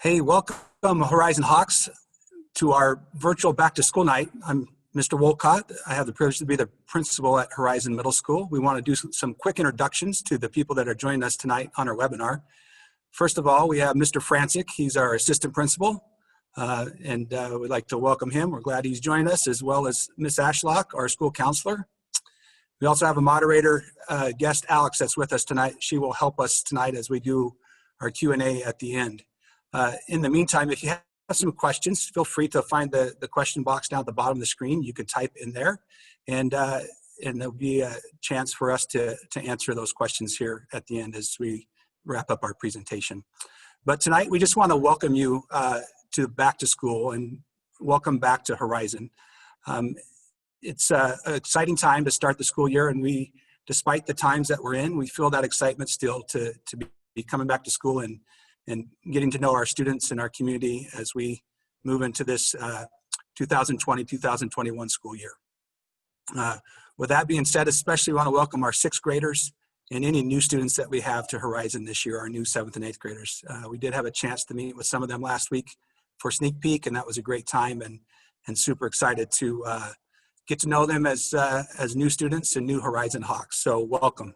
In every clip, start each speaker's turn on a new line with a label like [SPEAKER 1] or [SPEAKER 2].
[SPEAKER 1] Hey, welcome Horizon Hawks to our virtual back to school night. I'm Mr. Wolcott. I have the privilege to be the principal at Horizon Middle School. We want to do some quick introductions to the people that are joining us tonight on our webinar. First of all, we have Mr. Francic. He's our assistant principal, and we'd like to welcome him. We're glad he's joined us, as well as Miss Ashlock, our school counselor. We also have a moderator, guest Alex, that's with us tonight. She will help us tonight as we do our Q&A at the end. In the meantime, if you have some questions, feel free to find the question box down at the bottom of the screen. You can type in there, and there'll be a chance for us to answer those questions here at the end as we wrap up our presentation. But tonight, we just want to welcome you to back to school and welcome back to Horizon. It's an exciting time to start the school year, and we, despite the times that we're in, we feel that excitement still to be coming back to school and getting to know our students and our community as we move into this 2020-2021 school year. With that being said, especially want to welcome our 6th graders and any new students that we have to Horizon this year, our new 7th and 8th graders. We did have a chance to meet with some of them last week for a sneak peek, and that was a great time, and super excited to get to know them as new students and new Horizon Hawks. So welcome.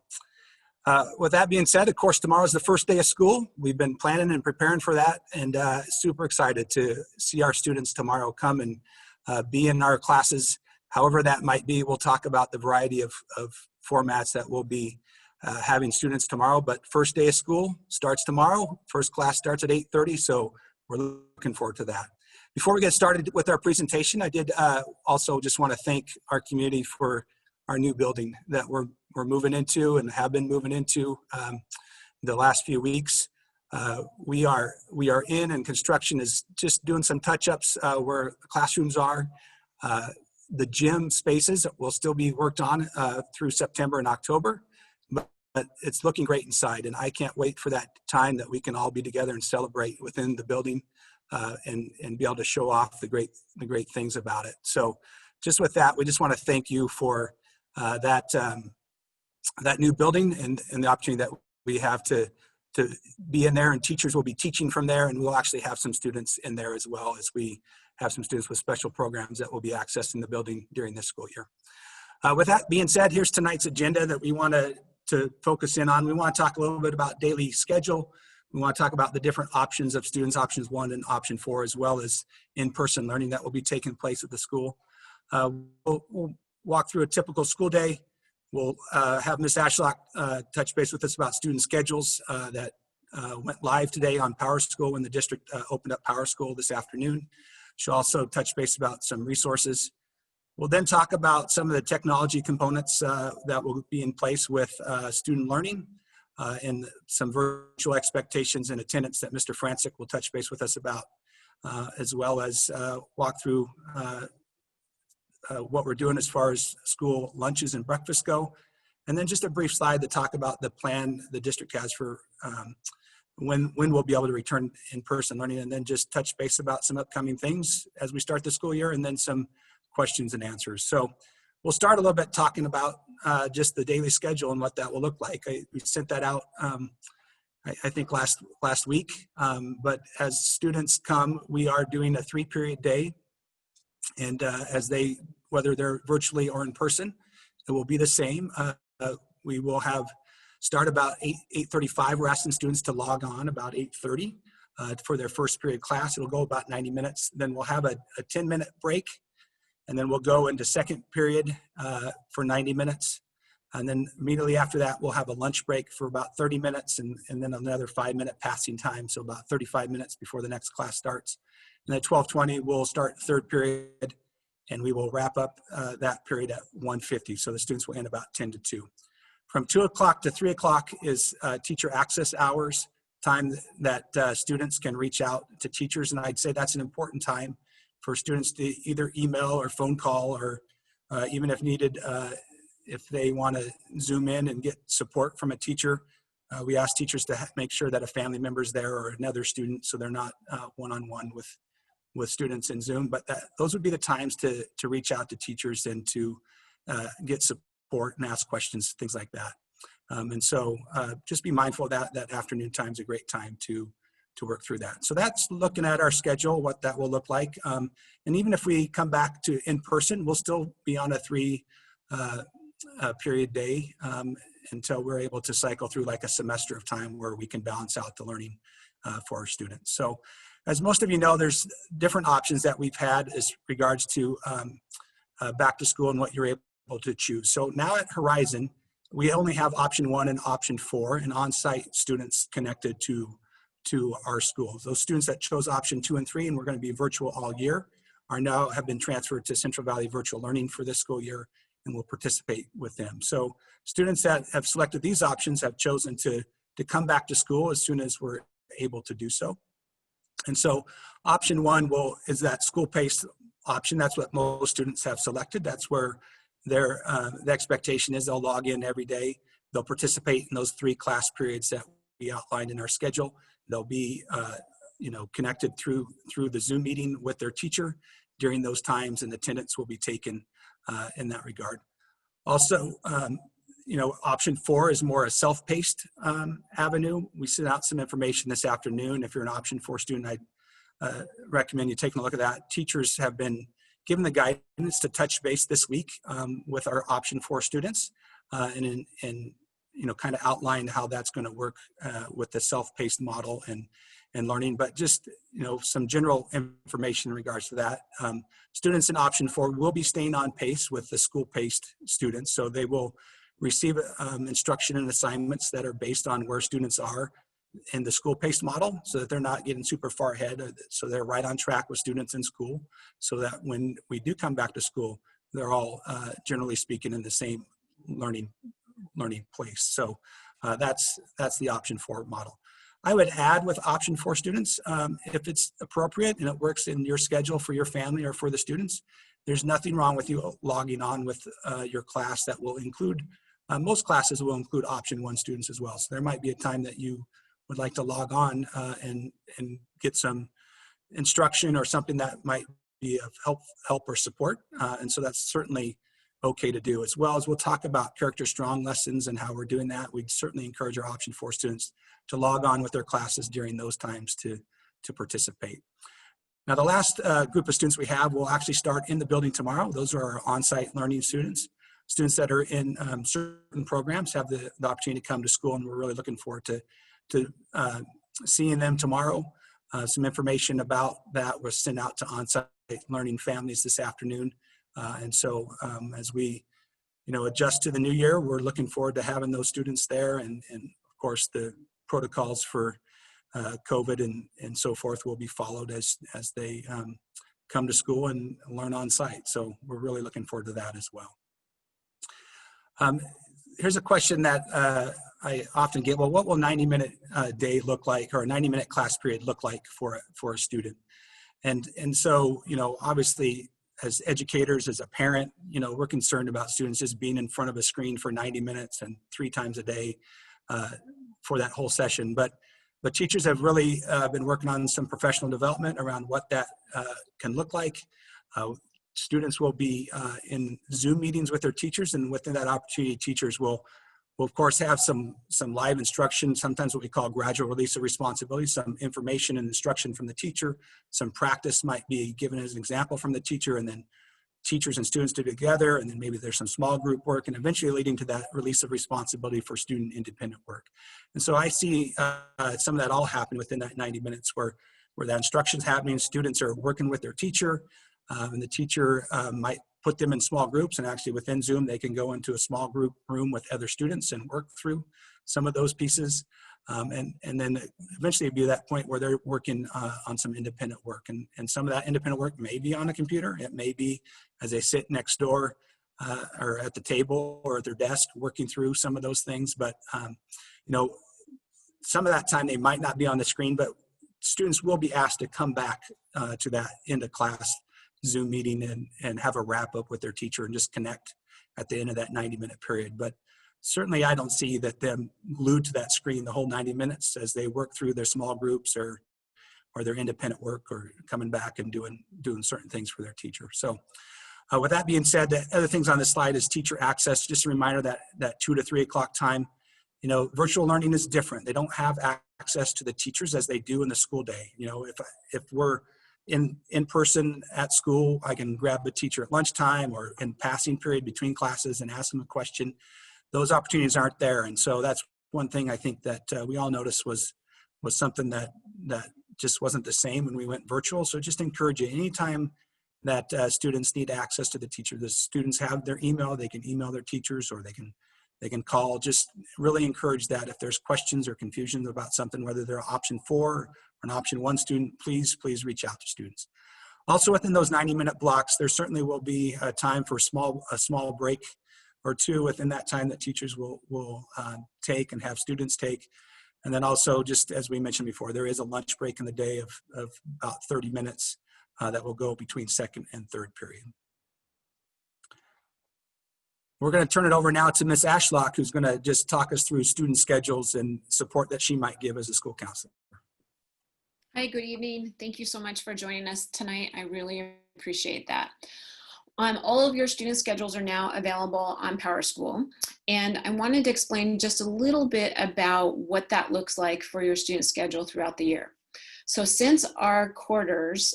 [SPEAKER 1] With that being said, of course, tomorrow's the first day of school. We've been planning and preparing for that, and super excited to see our students tomorrow come and be in our classes. However that might be, we'll talk about the variety of formats that we'll be having students tomorrow. But first day of school starts tomorrow. First class starts at 8:30, so we're looking forward to that. Before we get started with our presentation, I did also just want to thank our community for our new building that we're moving into and have been moving into the last few weeks. We are in, and construction is just doing some touch-ups where the classrooms are. The gym spaces will still be worked on through September and October, but it's looking great inside, and I can't wait for that time that we can all be together and celebrate within the building and be able to show off the great things about it. So just with that, we just want to thank you for that new building and the opportunity that we have to be in there, and teachers will be teaching from there, and we'll actually have some students in there as well, as we have some students with special programs that will be accessing the building during this school year. With that being said, here's tonight's agenda that we want to focus in on. We want to talk a little bit about daily schedule. We want to talk about the different options of students, options 1 and option 4, as well as in-person learning that will be taking place at the school. We'll walk through a typical school day. We'll have Ms. Ashlock touch base with us about student schedules that went live today on Power School when the district opened up Power School this afternoon. She'll also touch base about some resources. We'll then talk about some of the technology components that will be in place with student learning and some virtual expectations and attendance that Mr. Francic will touch base with us about, as well as walk through what we're doing as far as school lunches and breakfast go. And then just a brief slide to talk about the plan the district has for when we'll be able to return in-person learning, and then just touch base about some upcoming things as we start the school year, and then some questions and answers. So we'll start a little bit talking about just the daily schedule and what that will look like. We sent that out, I think last week, but as students come, we are doing a 3-period day. And whether they're virtually or in person, it will be the same. We will start about 8:35. We're asking students to log on about 8:30 for their first period class. It'll go about 90 minutes. Then we'll have a 10-minute break, and then we'll go into second period for 90 minutes. And then immediately after that, we'll have a lunch break for about 30 minutes, and then another 5-minute passing time, so about 35 minutes before the next class starts. And at 12:20, we'll start third period, and we will wrap up that period at 1:50. So the students will end about 10 to 2. From 2 o'clock to 3 o'clock is teacher access hours, time that students can reach out to teachers. And I'd say that's an important time for students to either email or phone call, or even if needed, if they want to Zoom in and get support from a teacher. We ask teachers to make sure that a family member is there or another student, so they're not one-on-one with students in Zoom. But those would be the times to reach out to teachers and to get support and ask questions, things like that. And so just be mindful of that afternoon time is a great time to work through that. So that's looking at our schedule, what that will look like. And even if we come back to in person, we'll still be on a 3 period day until we're able to cycle through like a semester of time where we can balance out the learning for our students. So as most of you know, there's different options that we've had as regards to back to school and what you're able to choose. So now at Horizon, we only have option 1 and option 4 and on-site students connected to our schools. Those students that chose option 2 and 3 and we're going to be virtual all year have been transferred to Central Valley Virtual Learning for this school year and will participate with them. So students that have selected these options have chosen to come back to school as soon as we're able to do so. And so option 1 is that school-paced option. That's what most students have selected. That's where the expectation is they'll log in every day. They'll participate in those 3 class periods that we outlined in our schedule. They'll be connected through the Zoom meeting with their teacher during those times, and attendance will be taken in that regard. Also, option 4 is more a self-paced avenue. We sent out some information this afternoon. If you're an option 4 student, I recommend you taking a look at that. Teachers have been given the guidance to touch base this week with our option 4 students and kind of outline how that's going to work with the self-paced model and learning, but just, some general information in regards to that. Students in option 4 will be staying on pace with the school-paced students, so they will receive instruction and assignments that are based on where students are in the school-paced model, so that they're not getting super far ahead, so they're right on track with students in school, so that when we do come back to school, they're all, generally speaking, in the same learning place. So that's the option 4 model. I would add with option 4 students, if it's appropriate and it works in your schedule for your family or for the students, there's nothing wrong with you logging on with your class that will include, most classes will include option 1 students as well. So there might be a time that you would like to log on and get some instruction or something that might be of help or support. And so that's certainly okay to do, as well as we'll talk about character strong lessons and how we're doing that. We'd certainly encourage our option 4 students to log on with their classes during those times to participate. Now, the last group of students we have will actually start in the building tomorrow. Those are our on-site learning students. Students that are in certain programs have the opportunity to come to school, and we're really looking forward to seeing them tomorrow. Some information about that was sent out to on-site learning families this afternoon. And so as we, adjust to the new year, we're looking forward to having those students there. And of course, the protocols for COVID and so forth will be followed as they come to school and learn on site. So we're really looking forward to that as well. Here's a question that I often get, well, what will 90-minute day look like, or a 90-minute class period look like for a student? And so, obviously, as educators, as a parent, we're concerned about students just being in front of a screen for 90 minutes and 3 times a day for that whole session. But teachers have really been working on some professional development around what that can look like. Students will be in Zoom meetings with their teachers, and within that opportunity, teachers will of course have some live instruction, sometimes what we call gradual release of responsibility, some information and instruction from the teacher, some practice might be given as an example from the teacher, and then teachers and students do together, and then maybe there's some small group work, and eventually leading to that release of responsibility for student independent work. And so I see some of that all happen within that 90 minutes where that instruction's happening, students are working with their teacher, and the teacher might put them in small groups, and actually within Zoom, they can go into a small group room with other students and work through some of those pieces. And then eventually it'd be that point where they're working on some independent work. And some of that independent work may be on a computer. It may be as they sit next door or at the table or at their desk working through some of those things. But, some of that time they might not be on the screen, but students will be asked to come back to that end of class Zoom meeting and have a wrap up with their teacher and just connect at the end of that 90-minute period. But certainly I don't see that them glued to that screen the whole 90 minutes as they work through their small groups or their independent work or coming back and doing certain things for their teacher. So with that being said, the other things on this slide is teacher access. Just a reminder that 2 to 3 o'clock time virtual learning is different. They don't have access to the teachers as they do in the school day. If we're in person at school, I can grab the teacher at lunchtime or in passing period between classes and ask them a question. Those opportunities aren't there. And so that's one thing I think that we all noticed was something that just wasn't the same when we went virtual. So just encourage you, anytime that students need access to the teacher, the students have their email, they can email their teachers, or they can call. Just really encourage that. If there's questions or confusion about something, whether they're option 4 or an option 1 student, please reach out to students. Also, within those 90-minute blocks, there certainly will be a time for a small break or two within that time that teachers will take and have students take. And then also, just as we mentioned before, there is a lunch break in the day of about 30 minutes that will go between second and third period. We're going to turn it over now to Ms. Ashlock, who's going to just talk us through student schedules and support that she might give as a school counselor.
[SPEAKER 2] Hi, good evening. Thank you so much for joining us tonight. I really appreciate that. All of your student schedules are now available on PowerSchool, and I wanted to explain just a little bit about what that looks like for your student schedule throughout the year. So since our quarters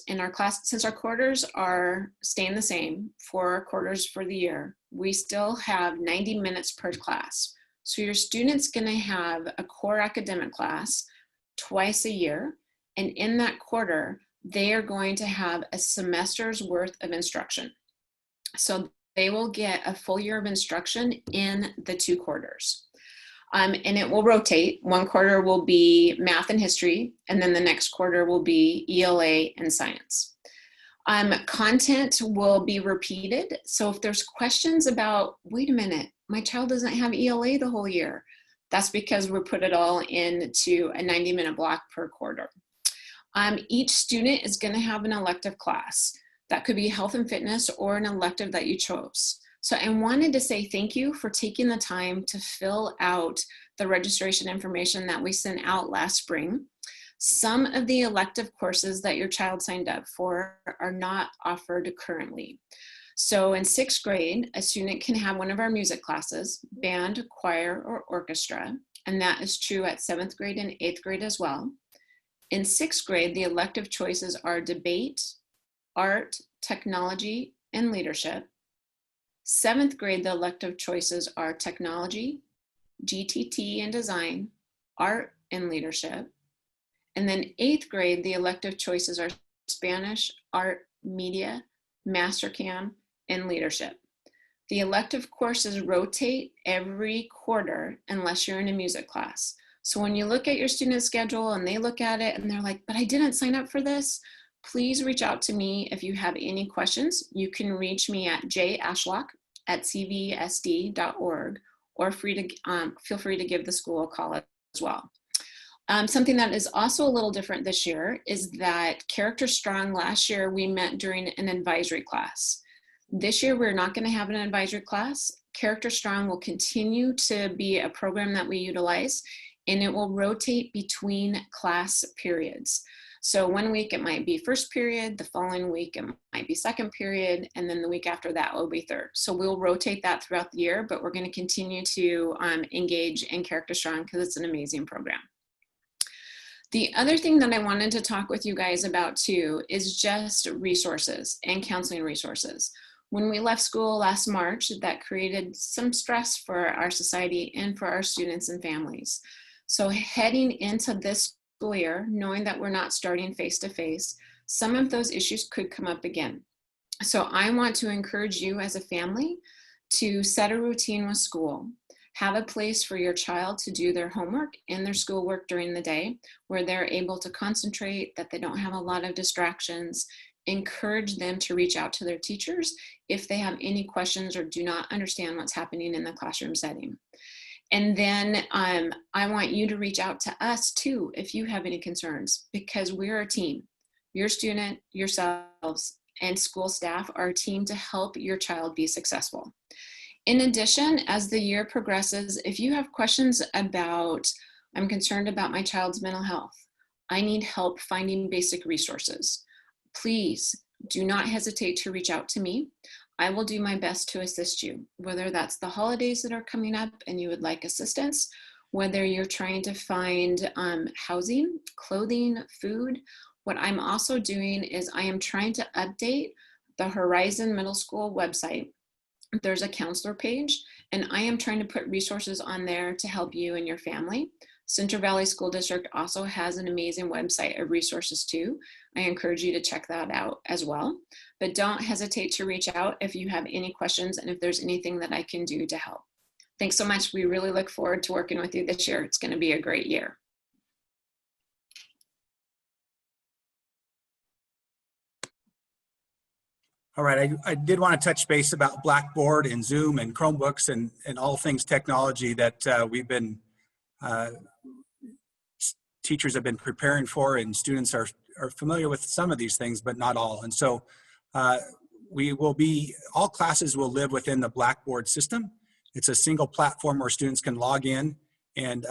[SPEAKER 2] are staying the same for our quarters for the year, we still have 90 minutes per class. So your student's going to have a core academic class twice a year, and in that quarter, they are going to have a semester's worth of instruction. So they will get a full year of instruction in the 2 quarters. And it will rotate. One quarter will be math and history, and then the next quarter will be ELA and science. Content will be repeated. So if there's questions about, wait a minute, my child doesn't have ELA the whole year, that's because we put it all into a 90-minute block per quarter. Each student is going to have an elective class. That could be health and fitness or an elective that you chose. So I wanted to say thank you for taking the time to fill out the registration information that we sent out last spring. Some of the elective courses that your child signed up for are not offered currently. So in 6th grade, a student can have one of our music classes, band, choir, or orchestra, and that is true at 7th grade and 8th grade as well. In 6th grade, the elective choices are debate, art, technology, and leadership. 7th grade, the elective choices are technology, GTT and design, art, and leadership. And then 8th grade, the elective choices are Spanish, art, media, mastercam, and leadership. The elective courses rotate every quarter unless you're in a music class. So when you look at your student schedule and they look at it and they're like, but I didn't sign up for this, please reach out to me if you have any questions. You can reach me at jashlock@cvsd.org, or feel free to give the school a call as well. Something that is also a little different this year is that Character Strong, last year we met during an advisory class. This year we're not going to have an advisory class. Character Strong will continue to be a program that we utilize, and it will rotate between class periods. So one week it might be first period, the following week it might be second period, and then the week after that will be third. So we'll rotate that throughout the year, but we're going to continue to engage in Character Strong because it's an amazing program. The other thing that I wanted to talk with you guys about too is just resources and counseling resources. When we left school last March, that created some stress for our society and for our students and families. So heading into this school year, knowing that we're not starting face-to-face, some of those issues could come up again. So I want to encourage you as a family to set a routine with school. Have a place for your child to do their homework and their schoolwork during the day where they're able to concentrate, that they don't have a lot of distractions. Encourage them to reach out to their teachers if they have any questions or do not understand what's happening in the classroom setting. And then I want you to reach out to us too if you have any concerns, because we're a team. Your student, yourselves, and school staff are a team to help your child be successful. In addition, as the year progresses, if you have questions about, I'm concerned about my child's mental health, I need help finding basic resources, please do not hesitate to reach out to me. I will do my best to assist you, whether that's the holidays that are coming up and you would like assistance, whether you're trying to find housing, clothing, food. What I'm also doing is I am trying to update the Horizon Middle School website. There's a counselor page, and I am trying to put resources on there to help you and your family. Central Valley School District also has an amazing website of resources too. I encourage you to check that out as well. But don't hesitate to reach out if you have any questions and if there's anything that I can do to help. Thanks so much. We really look forward to working with you this year. It's going to be a great year.
[SPEAKER 1] All right, I did want to touch base about Blackboard and Zoom and Chromebooks and all things technology that we've been, teachers have been preparing for, and students are familiar with some of these things, but not all. And so all classes will live within the Blackboard system. It's a single platform where students can log in and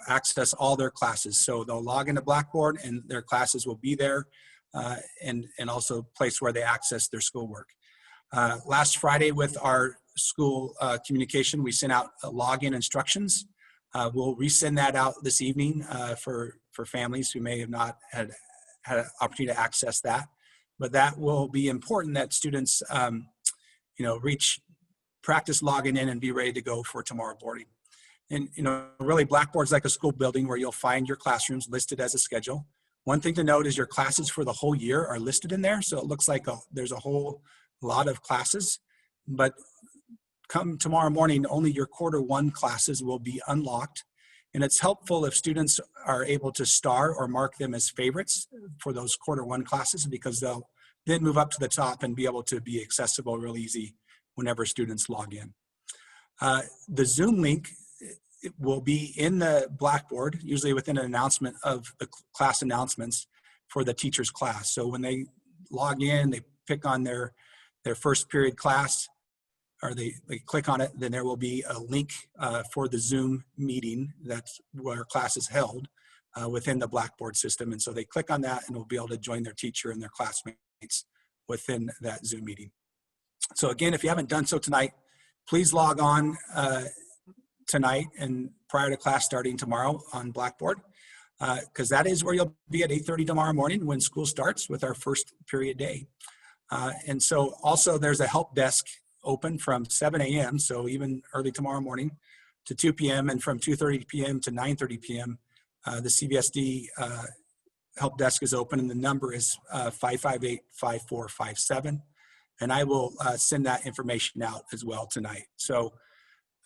[SPEAKER 1] access all their classes. So they'll log into Blackboard and their classes will be there. And also a place where they access their schoolwork. Last Friday with our school communication, we sent out login instructions. We'll resend that out this evening for families who may have not had an opportunity to access that. But that will be important that students, practice logging in and be ready to go for tomorrow morning. And, really Blackboard's like a school building where you'll find your classrooms listed as a schedule. One thing to note is your classes for the whole year are listed in there. So it looks like there's a whole lot of classes, but come tomorrow morning, only your Q1 classes will be unlocked. And it's helpful if students are able to star or mark them as favorites for those Q1 classes, because they'll then move up to the top and be able to be accessible real easy whenever students log in. The Zoom link, it will be in the Blackboard, usually within an announcement of the class announcements for the teacher's class. So when they log in, they pick on their first period class, or they click on it, then there will be a link for the Zoom meeting that's where class is held within the Blackboard system. And so they click on that and will be able to join their teacher and their classmates within that Zoom meeting. So again, if you haven't done so tonight, please log on tonight and prior to class starting tomorrow on Blackboard, because that is where you'll be at 8:30 tomorrow morning when school starts with our first period day. And so also there's a help desk open from 7 a.m., so even early tomorrow morning, to 2 p.m. and from 2:30 p.m. to 9:30 p.m. The CVSD help desk is open, and the number is 558-5457. And I will send that information out as well tonight. So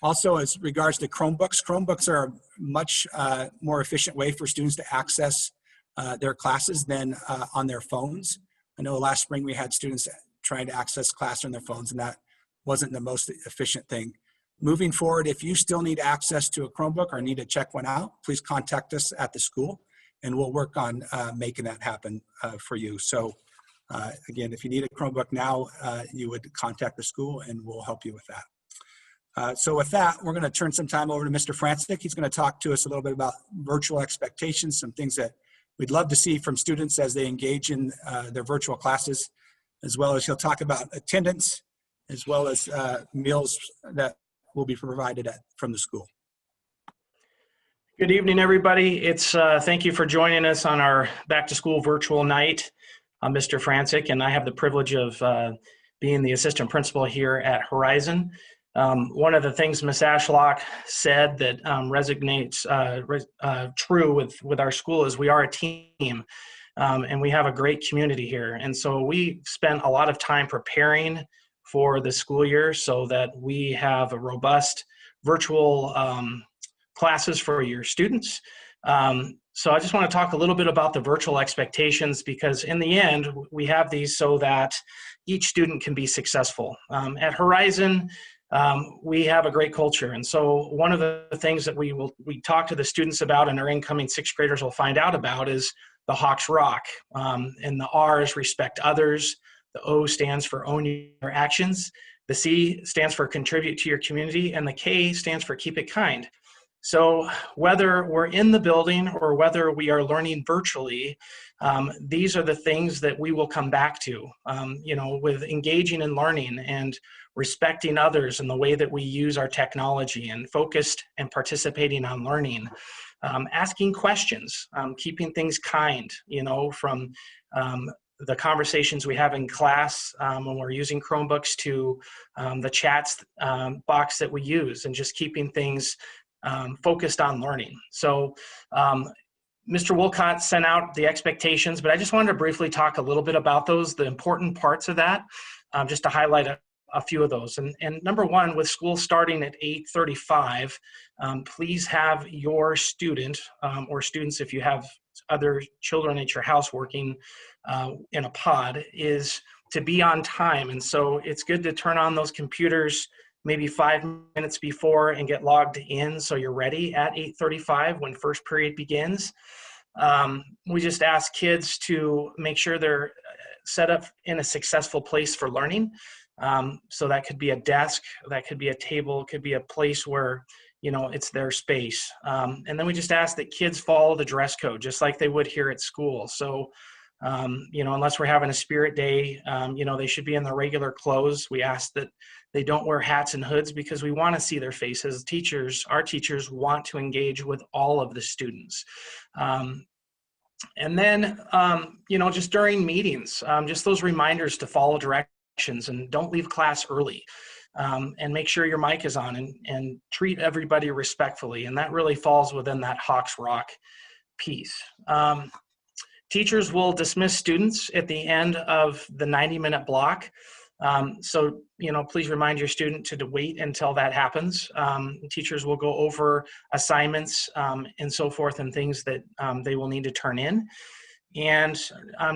[SPEAKER 1] also, as regards to Chromebooks are a much more efficient way for students to access their classes than on their phones. I know last spring we had students trying to access class on their phones, and that wasn't the most efficient thing. Moving forward, if you still need access to a Chromebook or need to check one out, please contact us at the school, and we'll work on making that happen for you. So again, if you need a Chromebook now, you would contact the school and we'll help you with that. So with that, we're going to turn some time over to Mr. Francic. He's going to talk to us a little bit about virtual expectations, some things that we'd love to see from students as they engage in their virtual classes, as well as he'll talk about attendance, as well as meals that will be provided from the school.
[SPEAKER 3] Good evening, everybody. Thank you for joining us on our back to school virtual night. I'm Mr. Francic, and I have the privilege of being the assistant principal here at Horizon. One of the things Ms. Ashlock said that resonates true with our school is we are a team, and we have a great community here. And so we spent a lot of time preparing for the school year so that we have a robust virtual classes for your students. So I just want to talk a little bit about the virtual expectations, because in the end, we have these so that each student can be successful. At Horizon, we have a great culture. And so one of the things that we talk to the students about, and our incoming sixth graders will find out about, is the Hawks Rock. And the R is respect others. The O stands for own your actions. The C stands for contribute to your community. And the K stands for keep it kind. So whether we're in the building or whether we are learning virtually, these are the things that we will come back to, with engaging in learning and respecting others in the way that we use our technology, and focused and participating on learning, asking questions, keeping things kind, from the conversations we have in class when we're using Chromebooks to the chats box that we use, and just keeping things focused on learning. So Mr. Wolcott sent out the expectations, but I just wanted to briefly talk a little bit about those, the important parts of that, just to highlight a few of those. And number one, with school starting at 8:35, please have your student or students, if you have other children at your house working in a pod, is to be on time. And so it's good to turn on those computers maybe 5 minutes before and get logged in so you're ready at 8:35 when first period begins. We just ask kids to make sure they're set up in a successful place for learning. So that could be a desk, that could be a table, could be a place where, it's their space. And then we just ask that kids follow the dress code, just like they would here at school. So, unless we're having a spirit day, they should be in their regular clothes. We ask that they don't wear hats and hoods because we want to see their faces. Our teachers want to engage with all of the students. And then, just during meetings, just those reminders to follow directions and don't leave class early. And make sure your mic is on, and treat everybody respectfully. And that really falls within that Hawks Rock piece. Teachers will dismiss students at the end of the 90-minute block. So, please remind your student to wait until that happens. Teachers will go over assignments and so forth, and things that they will need to turn in. And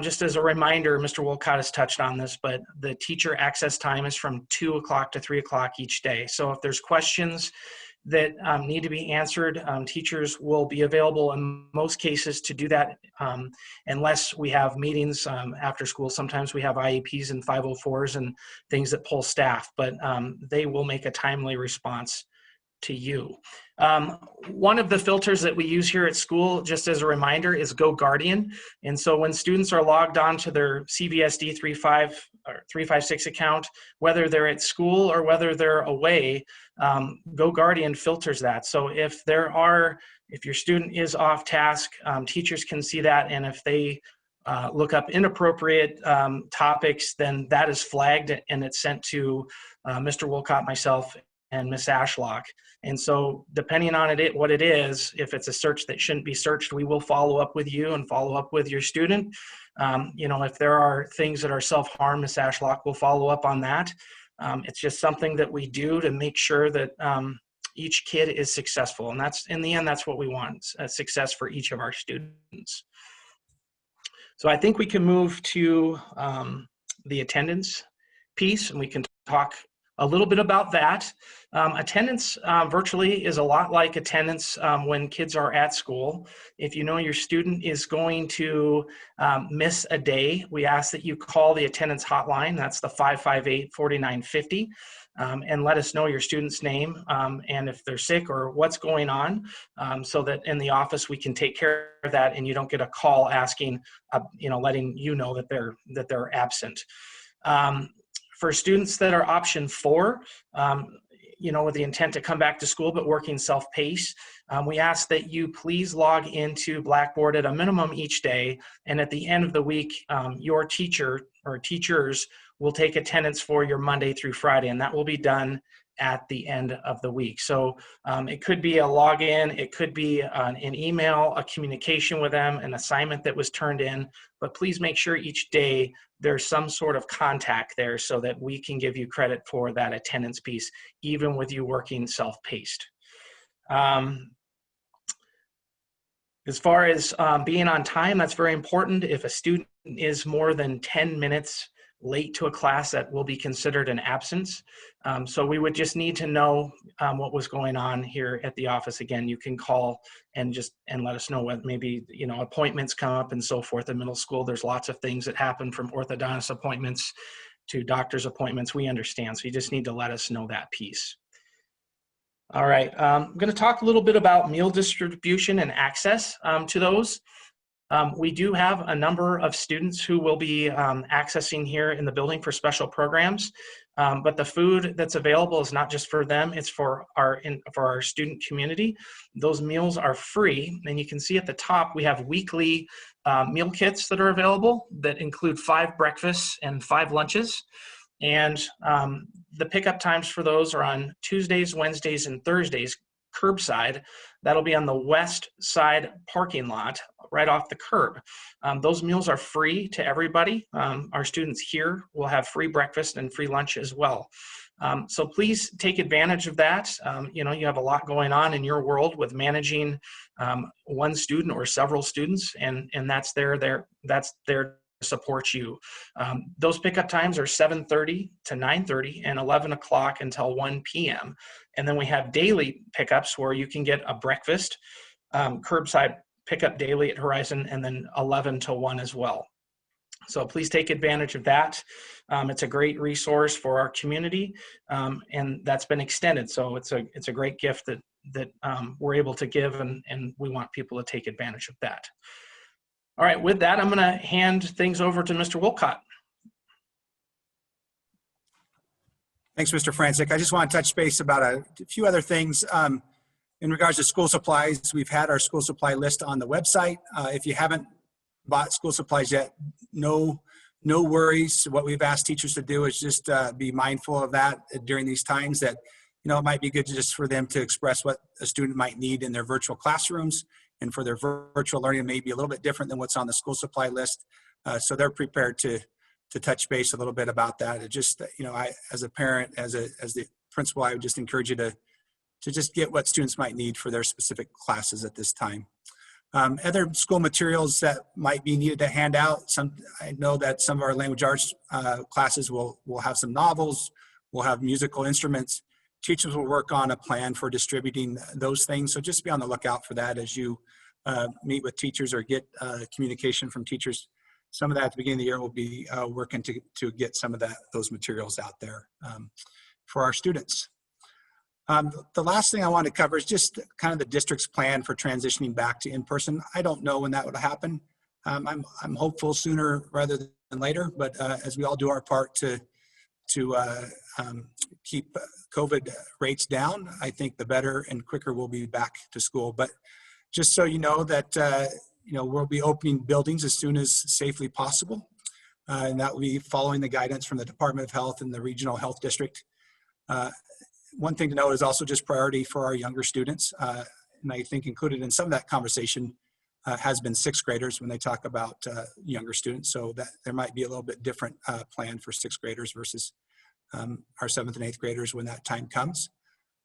[SPEAKER 3] just as a reminder, Mr. Wolcott has touched on this, but the teacher access time is from 2 o'clock to 3 o'clock each day. So if there's questions that need to be answered, teachers will be available in most cases to do that, unless we have meetings after school. Sometimes we have IEPs and 504s and things that pull staff, but they will make a timely response to you. One of the filters that we use here at school, just as a reminder, is Go Guardian. And so when students are logged on to their CVSD 356 account, whether they're at school or whether they're away, Go Guardian filters that. So if your student is off task, teachers can see that, and if they look up inappropriate topics, then that is flagged and it's sent to Mr. Wolcott, myself, and Ms. Ashlock. And so depending on what it is, if it's a search that shouldn't be searched, we will follow up with you and follow up with your student. If there are things that are self-harm, Ms. Ashlock will follow up on that. It's just something that we do to make sure that each kid is successful. And in the end, that's what we want, success for each of our students. So I think we can move to the attendance piece, and we can talk a little bit about that. Attendance virtually is a lot like attendance when kids are at school. If you know your student is going to miss a day, we ask that you call the attendance hotline. That's the 558-4950, and let us know your student's name and if they're sick or what's going on, so that in the office we can take care of that and you don't get a call asking, letting you know that they're absent. For students that are option 4, with the intent to come back to school but working self-paced, we ask that you please log into Blackboard at a minimum each day, and at the end of the week, your teacher or teachers will take attendance for your Monday through Friday, and that will be done at the end of the week. So it could be a login, it could be an email, a communication with them, an assignment that was turned in, but please make sure each day there's some sort of contact there so that we can give you credit for that attendance piece, even with you working self-paced. As far as being on time, that's very important. If a student is more than 10 minutes late to a class, that will be considered an absence. So we would just need to know what was going on here at the office. Again, you can call and let us know what maybe, appointments come up and so forth. In middle school, there's lots of things that happen, from orthodontist appointments to doctor's appointments. We understand. So you just need to let us know that piece. All right, I'm going to talk a little bit about meal distribution and access to those. We do have a number of students who will be accessing here in the building for special programs, but the food that's available is not just for them, it's for our student community. Those meals are free, and you can see at the top we have weekly meal kits that are available that include 5 breakfasts and 5 lunches. And the pickup times for those are on Tuesdays, Wednesdays, and Thursdays, curbside. That'll be on the west side parking lot, right off the curb. Those meals are free to everybody. Our students here will have free breakfast and free lunch as well. So please take advantage of that. You know, you have a lot going on in your world with managing one student or several students, and that's there to support you. Those pickup times are 7:30 to 9:30 and 11 o'clock until 1 p.m. And then we have daily pickups where you can get a breakfast, curbside pickup daily at Horizon, and then 11 to 1 as well. So please take advantage of that. It's a great resource for our community, and that's been extended. So it's a great gift that we're able to give, and we want people to take advantage of that. All right, with that, I'm going to hand things over to Mr. Wolcott.
[SPEAKER 1] Thanks, Mr. Francic. I just want to touch base about a few other things. In regards to school supplies, we've had our school supply list on the website. If you haven't bought school supplies yet, no worries. What we've asked teachers to do is just be mindful of that during these times, that, you know, it might be good just for them to express what a student might need in their virtual classrooms, and for their virtual learning may be a little bit different than what's on the school supply list. So they're prepared to touch base a little bit about that. It just, you know, I, as a parent, as the principal, I would just encourage you to just get what students might need for their specific classes at this time. Other school materials that might be needed to hand out. I know that some of our language arts classes will have some novels, we'll have musical instruments. Teachers will work on a plan for distributing those things. So just be on the lookout for that as you meet with teachers or get communication from teachers. Some of that at the beginning of the year will be working to get some of those materials out there for our students. The last thing I want to cover is just kind of the district's plan for transitioning back to in-person. I don't know when that would happen. I'm hopeful sooner rather than later, but as we all do our part to keep COVID rates down, I think the better and quicker we'll be back to school. But just so you know that you know, we'll be opening buildings as soon as safely possible, and that will be following the guidance from the Department of Health and the Regional Health District. One thing to note is also just priority for our younger students, and I think included in some of that conversation has been 6th graders when they talk about younger students. So that there might be a little bit different plan for 6th graders versus our 7th and 8th graders when that time comes.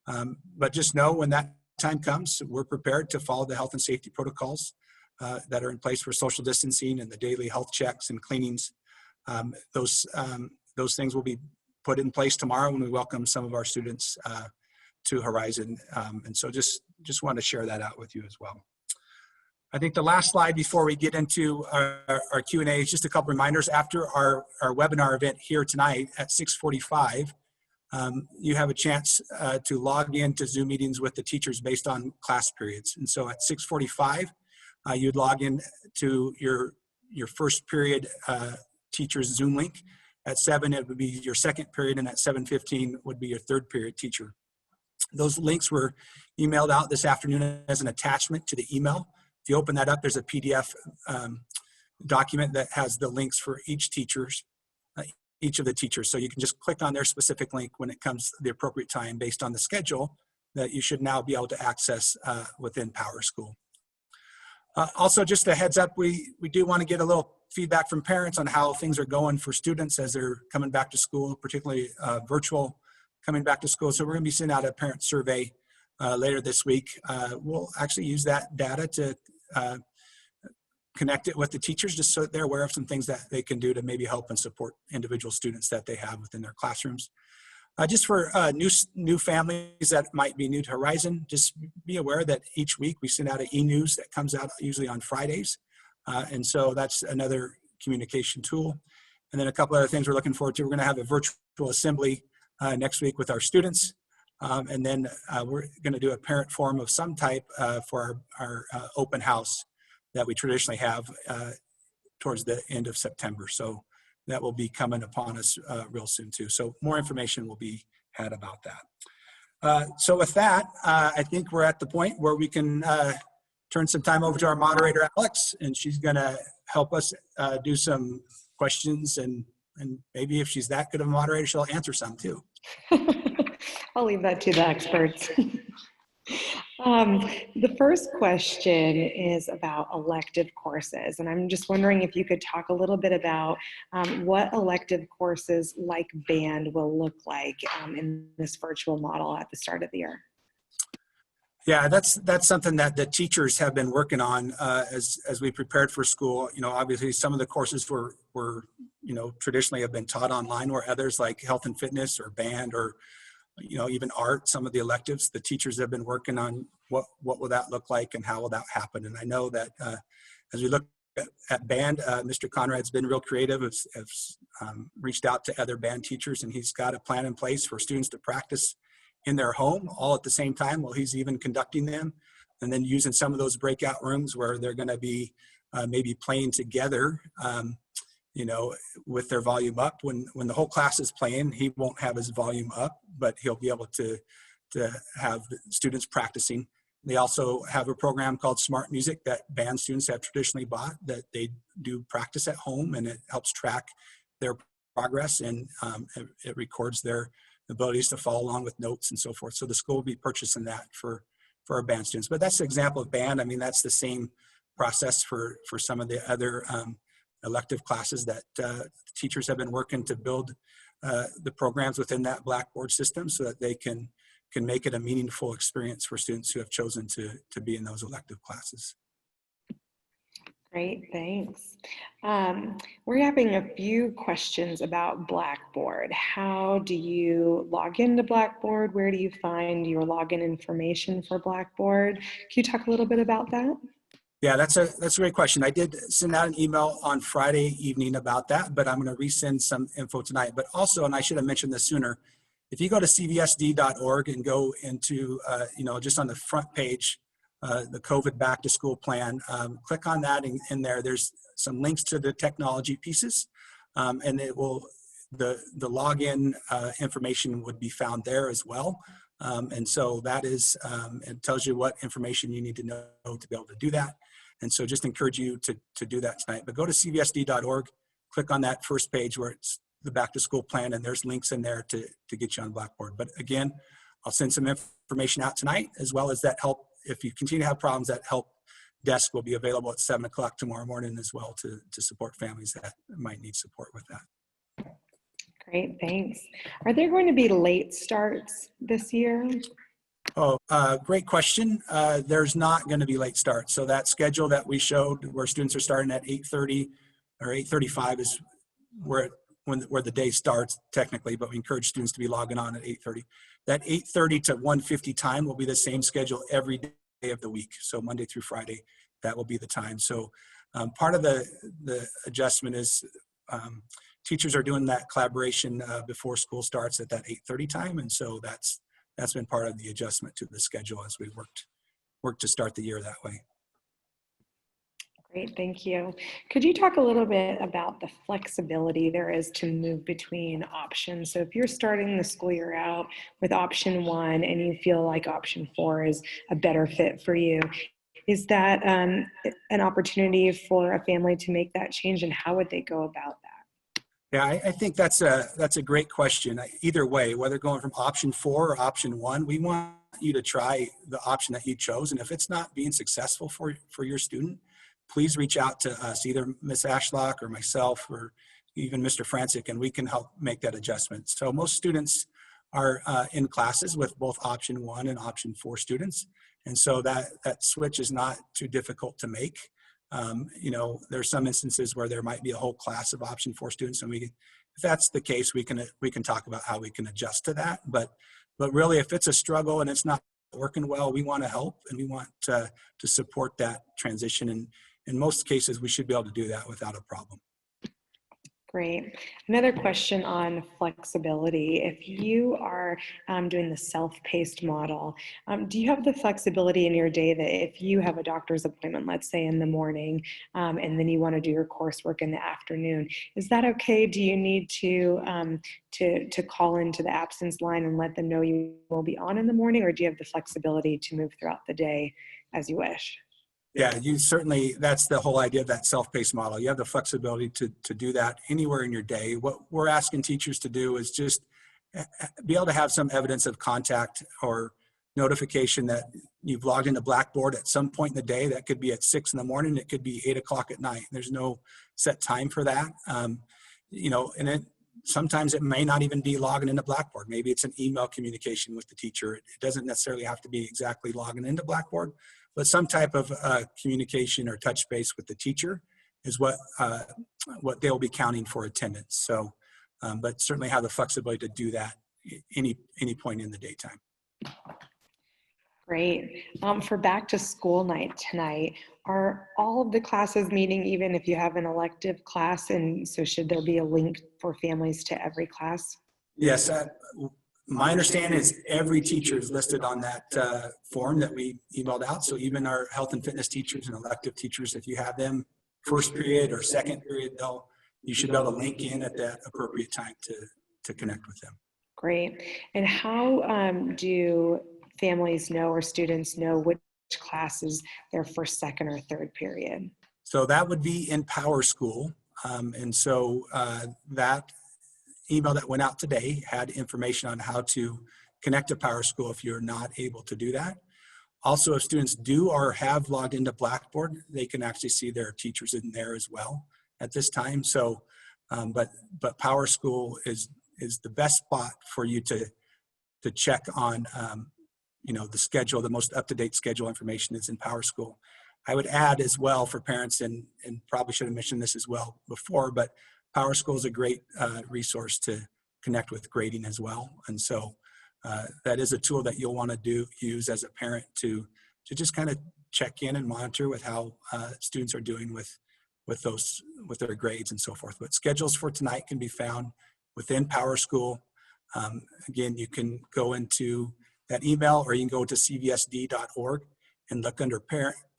[SPEAKER 1] But just know when that time comes, we're prepared to follow the health and safety protocols that are in place for social distancing and the daily health checks and cleanings. Those things will be put in place tomorrow when we welcome some of our students to Horizon. And so just want to share that out with you as well. I think the last slide before we get into our Q&A is just a couple reminders. After our webinar event here tonight at 6:45, you have a chance to log into Zoom meetings with the teachers based on class periods. And so at 6:45, you'd log in to your first period teacher's Zoom link. At 7, it would be your second period, and at 7:15 would be your third period teacher. Those links were emailed out this afternoon as an attachment to the email. If you open that up, there's a PDF document that has the links for each of the teachers. So you can just click on their specific link when it comes to the appropriate time based on the schedule that you should now be able to access within PowerSchool. Also, just a heads up, we do want to get a little feedback from parents on how things are going for students as they're coming back to school, particularly virtual coming back to school. So we're going to be sending out a parent survey later this week. We'll actually use that data to connect it with the teachers just so that they're aware of some things that they can do to maybe help and support individual students that they have within their classrooms. Just for new families that might be new to Horizon, just be aware that each week we send out an e-news that comes out usually on Fridays. And so that's another communication tool. And then a couple other things we're looking forward to. We're going to have a virtual assembly next week with our students. And then we're going to do a parent forum of some type for our open house that we traditionally have towards the end of September. So that will be coming upon us real soon too. So more information will be had about that. So with that, I think we're at the point where we can turn some time over to our moderator, Alex, and she's going to help us do some questions, and maybe if she's that good of a moderator, she'll answer some too.
[SPEAKER 4] I'll leave that to the experts. The first question is about elective courses, and I'm just wondering if you could talk a little bit about what elective courses like band will look like in this virtual model at the start of the year.
[SPEAKER 1] Yeah, that's something that the teachers have been working on as we prepared for school. You know, obviously some of the courses were you know, traditionally have been taught online, where others like health and fitness or band or, you know, even art, some of the electives, the teachers have been working on what will that look like and how will that happen. And I know that as we look at band, Mr. Conrad's been real creative, has reached out to other band teachers, and he's got a plan in place for students to practice in their home all at the same time while he's even conducting them, and then using some of those breakout rooms where they're going to be maybe playing together, you know, with their volume up. When the whole class is playing, he won't have his volume up, but he'll be able to have the students practicing. They also have a program called Smart Music that band students have traditionally bought, that they do practice at home, and it helps track their progress, and it records their abilities to follow along with notes and so forth. So the school will be purchasing that for our band students. But that's an example of band. I mean, that's the same process for some of the other elective classes that teachers have been working to build the programs within that Blackboard system so that they can make it a meaningful experience for students who have chosen to be in those elective classes.
[SPEAKER 4] Great, thanks. We're having a few questions about Blackboard. How do you log into Blackboard? Where do you find your login information for Blackboard? Can you talk a little bit about that?
[SPEAKER 1] Yeah, that's a great question. I did send out an email on Friday evening about that, but I'm going to resend some info tonight. But also, and I should have mentioned this sooner, if you go to CVSD.org and go into, you know, just on the front page, the COVID back to school plan, click on that, and in there, there's some links to the technology pieces, and it will, the login information would be found there as well. And so that is, it tells you what information you need to know to be able to do that. And so just encourage you to do that tonight. But go to cvsd.org, click on that first page where it's the back to school plan, and there's links in there to get you on Blackboard. But again, I'll send some information out tonight, as well as that help. If you continue to have problems, that help desk will be available at 7 o'clock tomorrow morning as well to support families that might need support with that.
[SPEAKER 4] Great, thanks. Are there going to be late starts this year?
[SPEAKER 1] Oh, great question. There's not going to be late starts. So that schedule that we showed where students are starting at 8:30 or 8:35 is where the day starts technically, but we encourage students to be logging on at 8:30. That 8:30 to 1:50 time will be the same schedule every day of the week. So Monday through Friday, that will be the time. So part of the adjustment is teachers are doing that collaboration before school starts at that 8:30 time. And so that's been part of the adjustment to the schedule as we worked to start the year that way.
[SPEAKER 4] Great, thank you. Could you talk a little bit about the flexibility there is to move between options? So if you're starting the school year out with option 1 and you feel like option 4 is a better fit for you, is that an opportunity for a family to make that change, and how would they go about that?
[SPEAKER 1] Yeah, I think that's a great question. Either way, whether going from option 4 or option 1, we want you to try the option that you chose. And if it's not being successful for your student, please reach out to us, either Ms. Ashlock or myself or even Mr. Francic, and we can help make that adjustment. So most students are in classes with both option 1 and option 4 students. And so that switch is not too difficult to make. You know, there's some instances where there might be a whole class of option 4 students, and if that's the case, we can talk about how we can adjust to that. But really, if it's a struggle and it's not working well, we want to help, and we want to support that transition. And in most cases, we should be able to do that without a problem.
[SPEAKER 4] Great. Another question on flexibility. If you are doing the self-paced model, do you have the flexibility in your day that if you have a doctor's appointment, let's say in the morning, and then you want to do your coursework in the afternoon, is that okay? Do you need to call into the absence line and let them know you will be on in the morning, or do you have the flexibility to move throughout the day as you wish?
[SPEAKER 1] Yeah, you certainly, that's the whole idea of that self-paced model. You have the flexibility to do that anywhere in your day. What we're asking teachers to do is just be able to have some evidence of contact or notification that you've logged into Blackboard at some point in the day. That could be at 6 in the morning. It could be 8 o'clock at night. There's no set time for that. You know, and sometimes it may not even be logging into Blackboard. Maybe it's an email communication with the teacher. It doesn't necessarily have to be exactly logging into Blackboard, but some type of communication or touch base with the teacher is what they'll be counting for attendance. So, but certainly have the flexibility to do that any point in the daytime.
[SPEAKER 4] Great. For back to school night tonight, are all of the classes meeting even if you have an elective class? And so should there be a link for families to every class?
[SPEAKER 1] Yes, my understanding is every teacher is listed on that form that we emailed out. So even our health and fitness teachers and elective teachers, if you have them first period or second period, you should be able to link in at that appropriate time to connect with them.
[SPEAKER 4] Great. And how do families know or students know which classes their first, second, or third period?
[SPEAKER 1] So that would be in Power School. And so that email that went out today had information on how to connect to Power School if you're not able to do that. Also, if students do or have logged into Blackboard, they can actually see their teachers in there as well at this time. So, but Power School is the best spot for you to check on, you know, the schedule. The most up-to-date schedule information is in Power School. I would add as well for parents, and probably should have mentioned this as well before, but Power School is a great resource to connect with grading as well. And so that is a tool that you'll want to use as a parent to just kind of check in and monitor with how students are doing with their grades and so forth. But schedules for tonight can be found within Power School. Again, you can go into that email, or you can go to cvsd.org and look under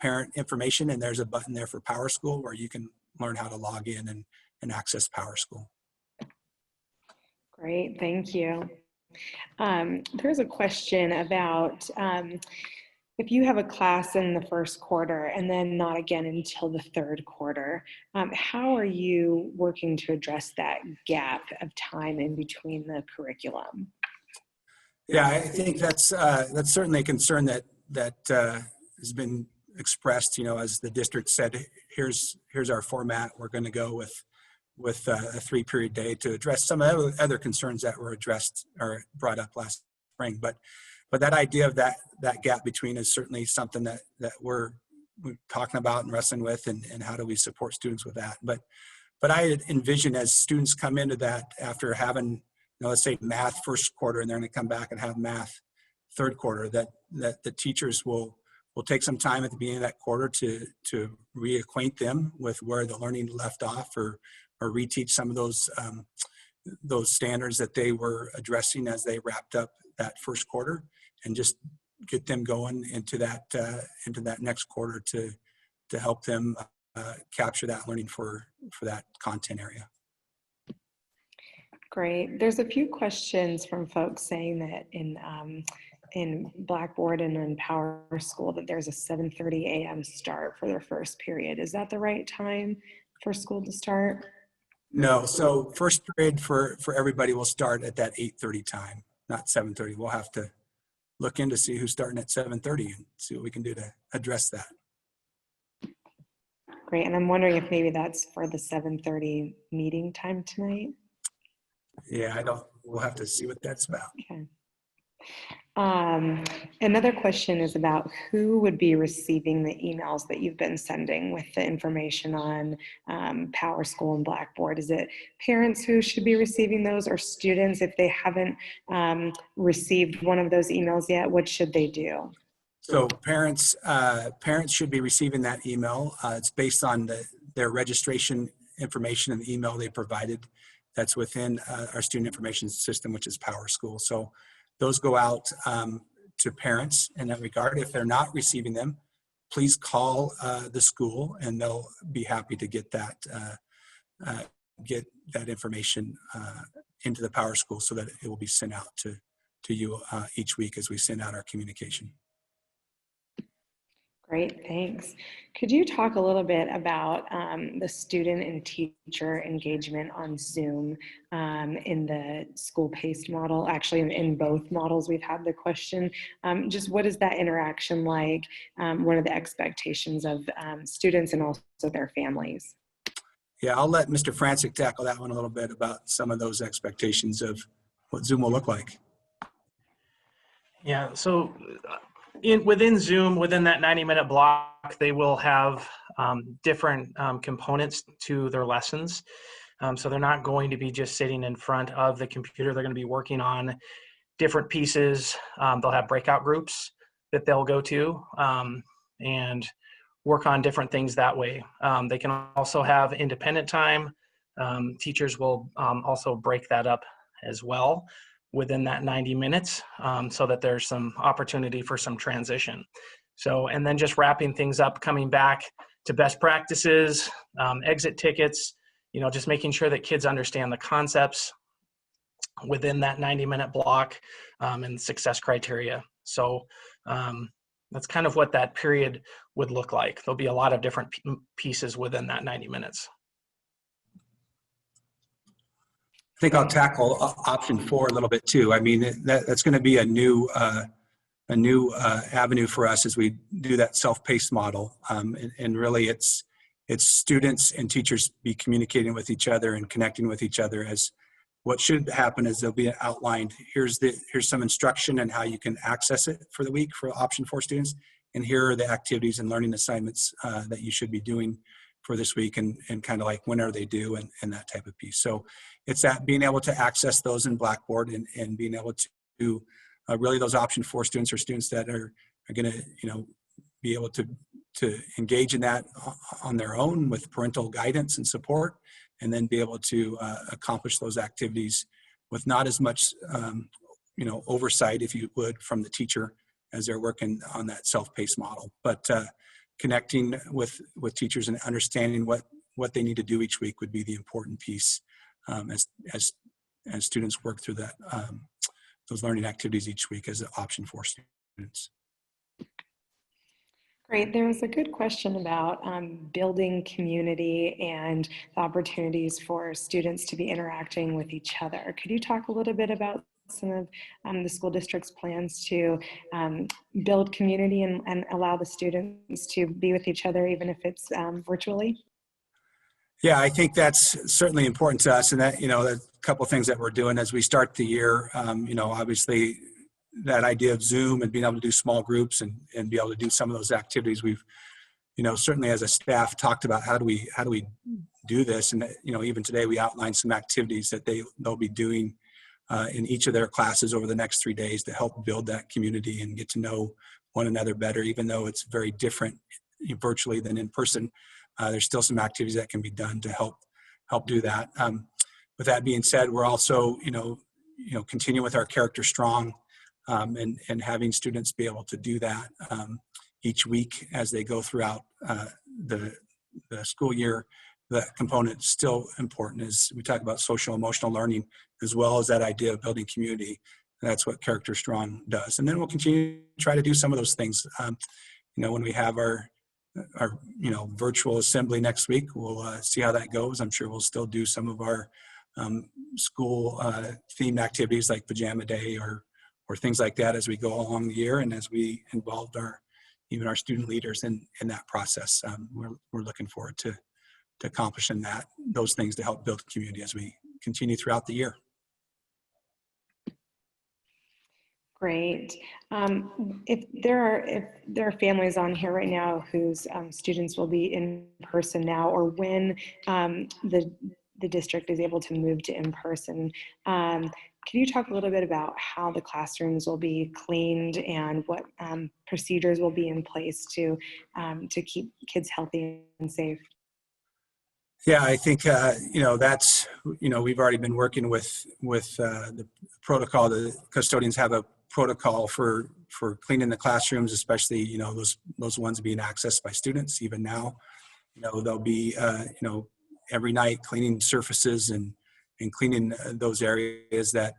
[SPEAKER 1] parent information, and there's a button there for Power School where you can learn how to log in and access Power School.
[SPEAKER 4] Great, thank you. There's a question about if you have a class in the first quarter and then not again until the third quarter, how are you working to address that gap of time in between the curriculum?
[SPEAKER 1] Yeah, I think that's certainly a concern that has been expressed. You know, as the district said, here's our format. We're going to go with a 3-period day to address some of the other concerns that were addressed or brought up last spring. But that idea of that gap between is certainly something that we're talking about and wrestling with, and how do we support students with that. But I envision as students come into that after having, you know, let's say math first quarter, and they're going to come back and have math third quarter, that the teachers will take some time at the beginning of that quarter to reacquaint them with where the learning left off, or reteach some of those standards that they were addressing as they wrapped up that first quarter, and just get them going into that next quarter to help them capture that learning for that content area.
[SPEAKER 4] Great. There's a few questions from folks saying that in Blackboard and in Power School that there's a 7:30 a.m. start for their first period. Is that the right time for school to start?
[SPEAKER 1] No, so first period for everybody will start at that 8:30 time, not 7:30. We'll have to look in to see who's starting at 7:30 and see what we can do to address that.
[SPEAKER 4] Great, and I'm wondering if maybe that's for the 7:30 meeting time tonight?
[SPEAKER 1] Yeah, we'll have to see what that's about.
[SPEAKER 4] Okay. Another question is about who would be receiving the emails that you've been sending with the information on Power School and Blackboard. Is it parents who should be receiving those, or students? If they haven't received one of those emails yet, what should they do?
[SPEAKER 1] So parents should be receiving that email. It's based on their registration information in the email they provided that's within our student information system, which is PowerSchool. So those go out to parents in that regard. If they're not receiving them, please call the school and they'll be happy to get that information into the PowerSchool so that it will be sent out to you each week as we send out our communication.
[SPEAKER 4] Great, thanks. Could you talk a little bit about the student and teacher engagement on Zoom in the school-paced model? Actually, in both models, we've had the question. Just what is that interaction like? What are the expectations of students and also their families?
[SPEAKER 1] Yeah, I'll let Mr. Francic tackle that one a little bit about some of those expectations of what Zoom will look like.
[SPEAKER 3] Yeah, so within Zoom, within that 90-minute block, they will have different components to their lessons. So they're not going to be just sitting in front of the computer. They're going to be working on different pieces. They'll have breakout groups that they'll go to and work on different things that way. They can also have independent time. Teachers will also break that up as well within that 90 minutes so that there's some opportunity for some transition. So, and then just wrapping things up, coming back to best practices, exit tickets, just making sure that kids understand the concepts within that 90-minute block and success criteria. So that's kind of what that period would look like. There'll be a lot of different pieces within that 90 minutes.
[SPEAKER 1] I think I'll tackle option 4 a little bit too. I mean, that's going to be a new avenue for us as we do that self-paced model. And really it's students and teachers be communicating with each other and connecting with each other. As what should happen is there'll be outlined, here's some instruction and how you can access it for the week for option 4 students. And here are the activities and learning assignments that you should be doing for this week, and kind of like when are they due and that type of piece. So it's that being able to access those in Blackboard and being able to really those option 4 students or students that are going to be able to engage in that on their own with parental guidance and support, and then be able to accomplish those activities with not as much oversight, if you would, from the teacher as they're working on that self-paced model. But connecting with teachers and understanding what they need to do each week would be the important piece as students work through that those learning activities each week as an option 4 students.
[SPEAKER 4] Great. There was a good question about building community and the opportunities for students to be interacting with each other. Could you talk a little bit about some of the school district's plans to build community and allow the students to be with each other, even if it's virtually?
[SPEAKER 1] Yeah, I think that's certainly important to us, and that a couple of things that we're doing as we start the year. Obviously, that idea of Zoom and being able to do small groups and be able to do some of those activities, we've certainly as a staff talked about how do we do this, and even today we outlined some activities that they'll be doing in each of their classes over the next 3 days to help build that community and get to know one another better, even though it's very different virtually than in person. There's still some activities that can be done to help do that. With that being said, we're also continue with our Character Strong and having students be able to do that each week as they go throughout the school year. The component is still important as we talk about social emotional learning, as well as that idea of building community. That's what Character Strong does. And then we'll continue to try to do some of those things. When we have our virtual assembly next week, we'll see how that goes. I'm sure we'll still do some of our school themed activities like Pajama Day or things like that as we go along the year, and as we involved even our student leaders in that process. We're looking forward to accomplishing those things to help build community as we continue throughout the year.
[SPEAKER 4] Great. If there are families on here right now whose students will be in person now, or when the district is able to move to in person, can you talk a little bit about how the classrooms will be cleaned and what procedures will be in place to keep kids healthy and safe?
[SPEAKER 1] Yeah, I think, that's, we've already been working with the protocol. The custodians have a protocol for cleaning the classrooms, especially, those ones being accessed by students. Even now, they'll be, every night cleaning surfaces and cleaning those areas that,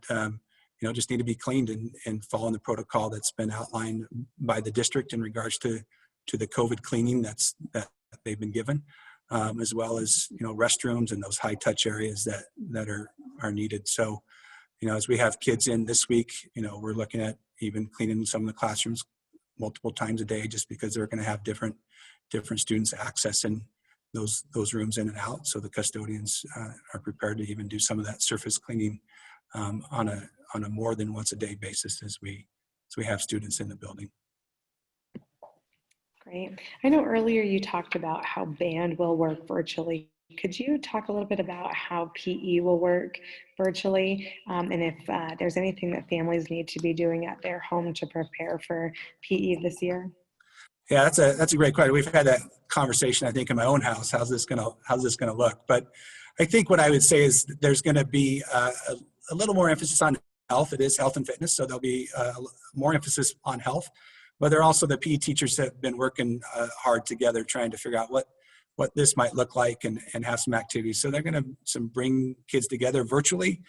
[SPEAKER 1] just need to be cleaned and following the protocol that's been outlined by the district in regards to the COVID cleaning that they've been given. As well as restrooms and those high touch areas that are needed. So as we have kids in this week, we're looking at even cleaning some of the classrooms multiple times a day, just because they're going to have different students accessing those rooms in and out. So the custodians are prepared to even do some of that surface cleaning on a more than once a day basis as we have students in the building.
[SPEAKER 4] Great. I know earlier you talked about how band will work virtually. Could you talk a little bit about how PE will work virtually, and if there's anything that families need to be doing at their home to prepare for PE this year?
[SPEAKER 1] Yeah, that's a great question. We've had that conversation, I think, in my own house. How's this gonna look? But I think what I would say is there's going to be a little more emphasis on health. It is health and fitness, so there'll be more emphasis on health. But there are also the PE teachers that have been working hard together, trying to figure out what this might look like and have some activities. So they're going to bring kids together virtually.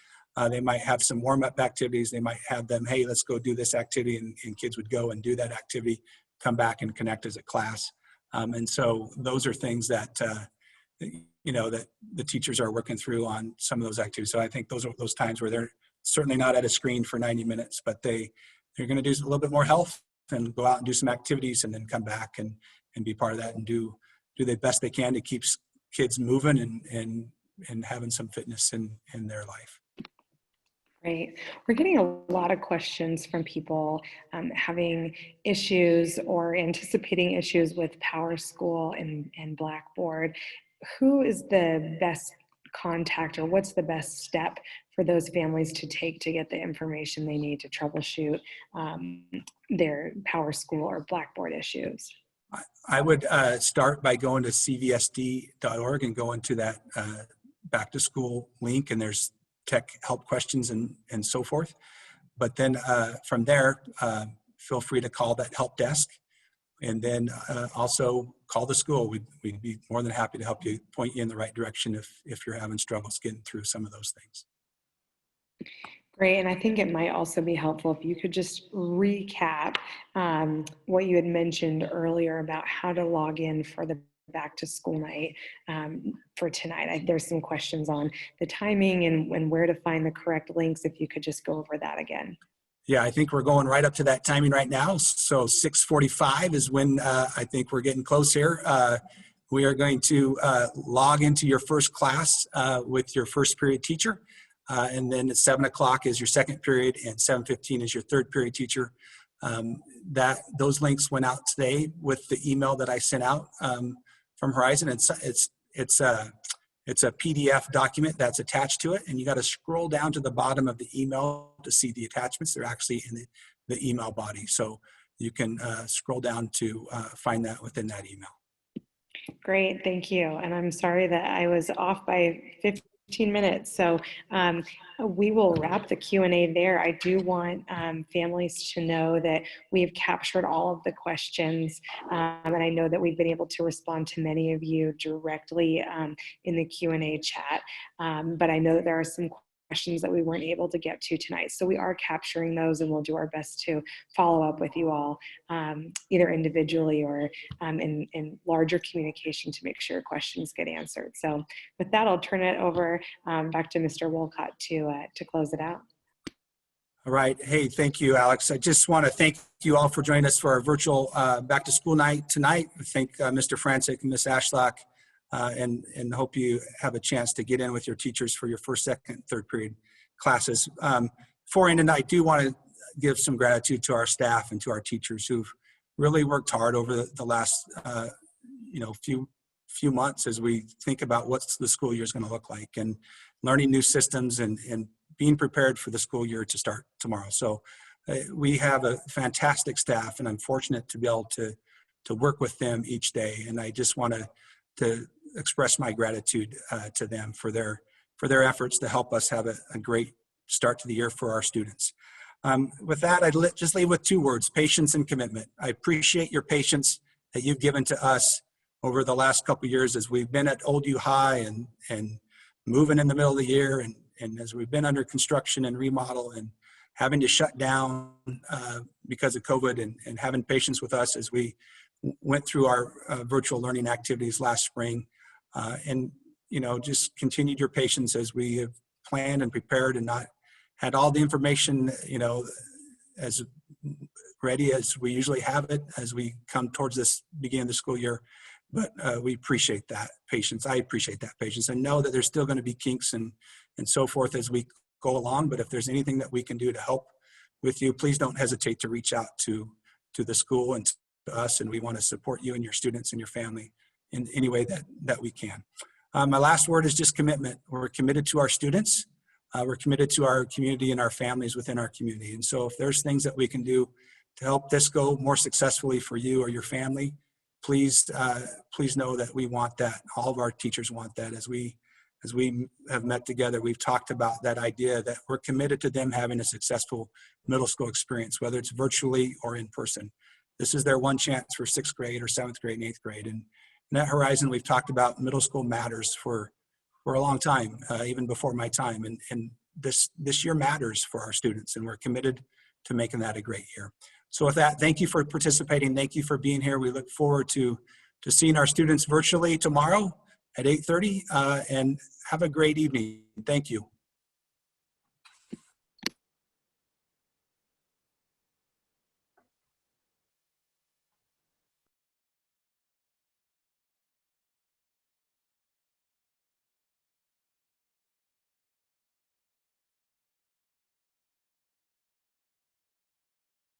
[SPEAKER 1] They might have some warm-up activities. They might have them, hey, let's go do this activity, and kids would go and do that activity, come back and connect as a class. And so those are things that that the teachers are working through on some of those activities. So I think those are those times where they're certainly not at a screen for 90 minutes, but they're going to do a little bit more health and go out and do some activities and then come back and be part of that and do the best they can to keep kids moving and having some fitness in their life.
[SPEAKER 4] Great. We're getting a lot of questions from people having issues or anticipating issues with PowerSchool and Blackboard. Who is the best contact, or what's the best step for those families to take to get the information they need to troubleshoot their PowerSchool or Blackboard issues?
[SPEAKER 1] I would start by going to CVSD.org and go into that back to school link, and there's tech help questions and so forth. But then from there, feel free to call that help desk, and then also call the school. We'd be more than happy to help you, point you in the right direction if you're having struggles getting through some of those things.
[SPEAKER 4] Great, and I think it might also be helpful if you could just recap what you had mentioned earlier about how to log in for the back to school night for tonight. There's some questions on the timing and where to find the correct links. If you could just go over that again.
[SPEAKER 1] Yeah, I think we're going right up to that timing right now. So 6:45 is when I think we're getting close here. We are going to log into your first class with your first period teacher. And then at 7 o'clock is your second period, and 7:15 is your third period teacher. Those links went out today with the email that I sent out from Horizon. It's a PDF document that's attached to it, and you got to scroll down to the bottom of the email to see the attachments. They're actually in the email body, so you can scroll down to find that within that email.
[SPEAKER 4] Great, thank you. And I'm sorry that I was off by 15 minutes. So we will wrap the Q&A there. I do want families to know that we've captured all of the questions, and I know that we've been able to respond to many of you directly in the Q&A chat, but I know that there are some questions that we weren't able to get to tonight. So we are capturing those, and we'll do our best to follow up with you all either individually or in larger communication to make sure questions get answered. So with that, I'll turn it over back to Mr. Wolcott to close it out.
[SPEAKER 1] All right. Hey, thank you, Alex. I just want to thank you all for joining us for our virtual back to school night tonight. I thank Mr. Francis and Ms. Ashlock, and hope you have a chance to get in with your teachers for your first, second, third period classes. Before ending, I do want to give some gratitude to our staff and to our teachers who've really worked hard over the last few months as we think about what the school year is going to look like, and learning new systems and being prepared for the school year to start tomorrow. So we have a fantastic staff, and I'm fortunate to be able to work with them each day. And I just want to express my gratitude to them for their efforts to help us have a great start to the year for our students. With that, I'd just leave with 2 words: patience and commitment. I appreciate your patience that you've given to us over the last couple of years as we've been at Old U High and moving in the middle of the year, and as we've been under construction and remodel and having to shut down because of COVID, and having patience with us as we went through our virtual learning activities last spring, and just continued your patience as we have planned and prepared and not had all the information as ready as we usually have it as we come towards this beginning of the school year. But we appreciate that patience. I appreciate that patience, and know that there's still going to be kinks and so forth as we go along. But if there's anything that we can do to help with you, please don't hesitate to reach out to the school and to us, and we want to support you and your students and your family in any way that we can. My last word is just commitment. We're committed to our students. We're committed to our community and our families within our community. And so if there's things that we can do to help this go more successfully for you or your family, please know that we want that. All of our teachers want that. As we have met together, we've talked about that idea that we're committed to them having a successful middle school experience, whether it's virtually or in person. This is their one chance for 6th grade or 7th grade and 8th grade. And in that horizon, we've talked about middle school matters for a long time, even before my time. And this year matters for our students, and we're committed to making that a great year. So with that, thank you for participating. Thank you for being here. We look forward to seeing our students virtually tomorrow at 8:30, and have a great evening. Thank you.